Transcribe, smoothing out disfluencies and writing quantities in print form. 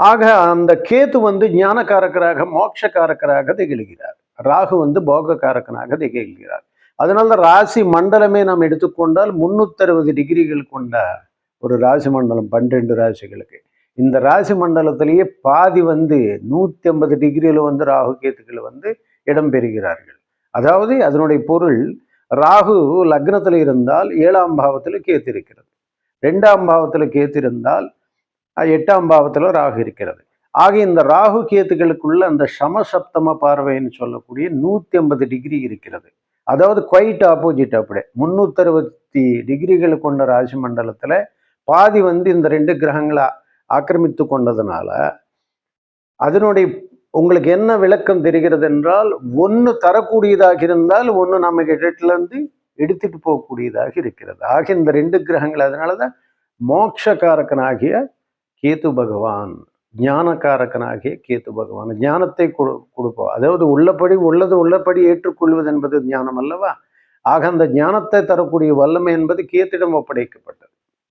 ஆக அந்த கேது ஞானகாரகராக மோட்சக்காரகராக திகழ்கிறார். ராகு போகக்காரகனாக திகழ்கிறார். அதனால ராசி மண்டலமே நாம் எடுத்துக்கொண்டால் 360 டிகிரிகள் கொண்ட ஒரு ராசி மண்டலம் 12 ராசிகளுக்கு. இந்த ராசி மண்டலத்திலேயே பாதி 150 டிகிரியில் ராகு கேத்துக்கள் இடம் பெறுகிறார்கள். அதாவது அதனுடைய பொருள், ராகு லக்னத்தில் இருந்தால் 7ஆம் பாவத்தில் கேத்து இருக்கிறது, 2ஆம் பாவத்தில் கேத்து இருந்தால் 8ஆம் பாவத்தில் ராகு இருக்கிறது. ஆக இந்த ராகு கேத்துக்களுக்குள்ள அந்த சமசப்தம பார்வைன்னு சொல்லக்கூடிய 150 டிகிரி இருக்கிறது. அதாவது குவைட் ஆப்போசிட். அப்படியே 360 டிகிரிகள் கொண்ட ராசி மண்டலத்துல பாதி இந்த 2 கிரகங்களை ஆக்கிரமித்து கொண்டதுனால அதனுடைய உங்களுக்கு என்ன விளக்கம் தெரிகிறது என்றால், ஒன்று தரக்கூடியதாக இருந்தால் ஒன்று நம்ம இடத்துல எடுத்துட்டு போகக்கூடியதாக இருக்கிறது. ஆக இந்த 2 கிரகங்கள், அதனாலதான் மோட்சக்காரகனாகிய கேத்து பகவான், ஞானக்காரகனாகிய கேத்து பகவான் ஞானத்தை கொடுப்போம். அதாவது உள்ளபடி ஏற்றுக்கொள்வது என்பது ஞானம் அல்லவா? ஆக அந்த ஞானத்தை தரக்கூடிய வல்லமை என்பது கேத்திடம் ஒப்படைக்கப்பட்டது.